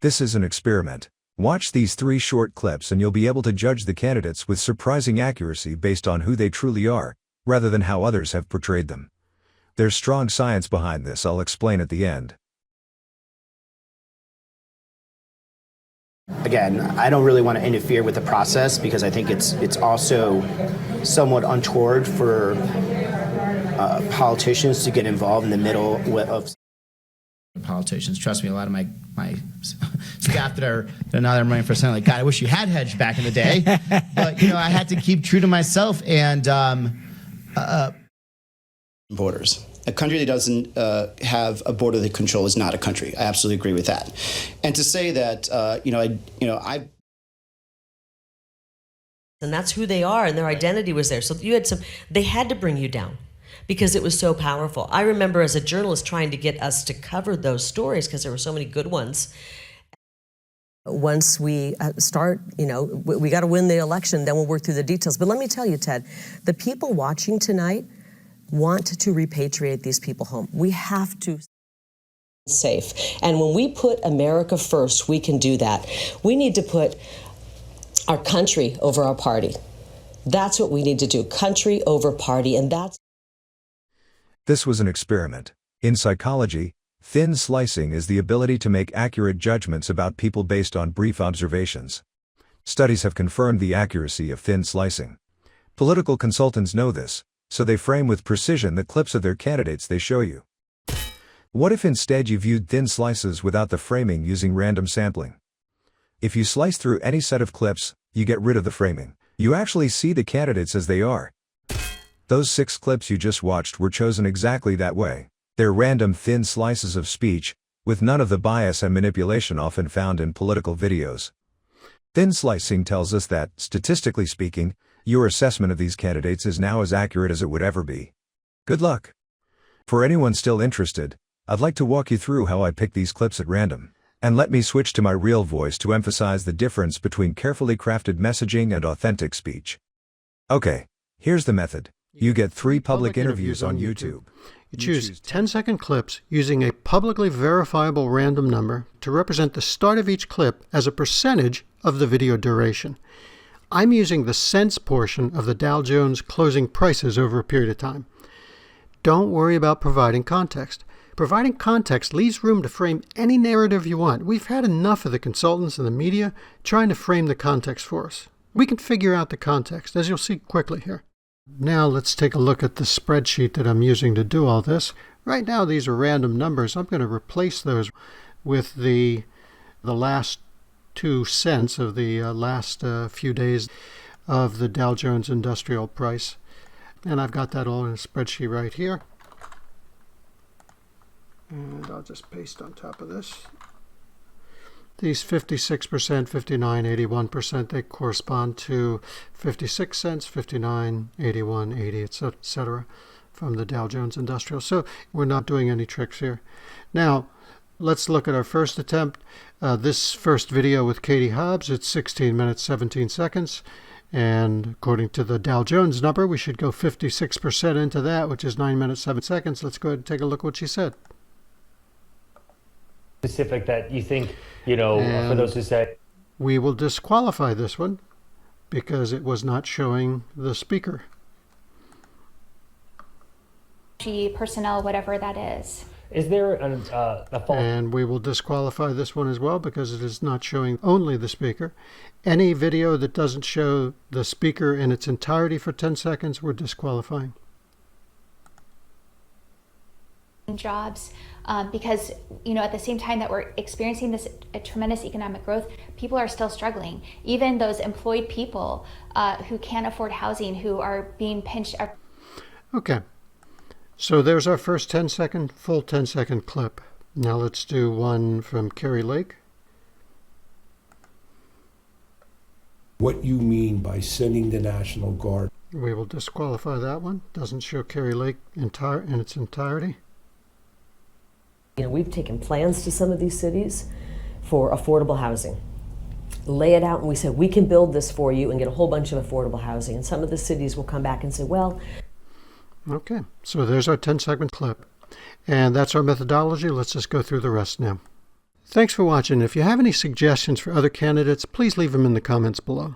This is an experiment. Watch these 3 short clips and you'll be able to judge the candidates with surprising accuracy based on who they truly are, rather than how others have portrayed them. There's strong science behind this. I'll explain at the end. Again, I don't really want to interfere with the process because I think it's also somewhat untoward for politicians to get involved in the middle of politicians. Trust me, a lot of my staff that are now that I'm running for Senate, like, God, I wish you had hedged back in the day. But I had to keep true to myself and borders. A country that doesn't have a border they control is not a country. I absolutely agree with that. And to say that, and that's who they are, and their identity was there. So you had they had to bring you down because it was so powerful. I remember as a journalist trying to get us to cover those stories because there were so many good ones. Once we start, we got to win the election, then we'll work through the details. But let me tell you, Ted, the people watching tonight want to repatriate these people home. We have to safe. And when we put America first, we can do that. We need to put our country over our party. That's what we need to do. Country over party. And that's... This was an experiment. In psychology, thin slicing is the ability to make accurate judgments about people based on brief observations. Studies have confirmed the accuracy of thin slicing. Political consultants know this, so they frame with precision the clips of their candidates they show you. What if instead you viewed thin slices without the framing using random sampling? If you slice through any set of clips, you get rid of the framing. You actually see the candidates as they are. Those 6 clips you just watched were chosen exactly that way. They're random thin slices of speech, with none of the bias and manipulation often found in political videos. Thin slicing tells us that, statistically speaking, your assessment of these candidates is now as accurate as it would ever be. Good luck. For anyone still interested, I'd like to walk you through how I pick these clips at random. And let me switch to my real voice to emphasize the difference between carefully crafted messaging and authentic speech. Okay, here's the method. You get 3 public interviews on YouTube. You choose 10-second clips using a publicly verifiable random number to represent the start of each clip as a percentage of the video duration. I'm using the cents portion of the Dow Jones closing prices over a period of time. Don't worry about providing context. Providing context leaves room to frame any narrative you want. We've had enough of the consultants and the media trying to frame the context for us. We can figure out the context, as you'll see quickly here. Now let's take a look at the spreadsheet that I'm using to do all this. Right now these are random numbers. I'm going to replace those with the last 2 cents of the last few days of the Dow Jones Industrial Price. And I've got that all in a spreadsheet right here. And I'll just paste on top of this. These 56%, 59, 81%, they correspond to 56 cents, 59, 81, 80, etc. from the Dow Jones Industrial. So we're not doing any tricks here. Now, let's look at our first attempt. This first video with Katie Hobbs, it's 16 minutes, 17 seconds. And according to the Dow Jones number, we should go 56% into that, which is 9 minutes, 7 seconds. Let's go ahead and take a look at what she said. Specific that you think, for those who say... We will disqualify this one because it was not showing the speaker. Personnel, whatever that is. Is there a fault? And we will disqualify this one as well because it is not showing only the speaker. Any video that doesn't show the speaker in its entirety for 10 seconds, we're disqualifying. Jobs, because at the same time that we're experiencing this tremendous economic growth, people are still struggling. Even those employed people who can't afford housing, who are being pinched. Okay, so there's our first full 10-second clip. Now let's do one from Kari Lake. What you mean by sending the National Guard? We will disqualify that one. Doesn't show Kari Lake in its entirety. We've taken plans to some of these cities for affordable housing. Lay it out and we said, we can build this for you and get a whole bunch of affordable housing. And some of the cities will come back and say, well... Okay, so there's our 10-second clip. And that's our methodology. Let's just go through the rest now. Thanks for watching. If you have any suggestions for other candidates, please leave them in the comments below.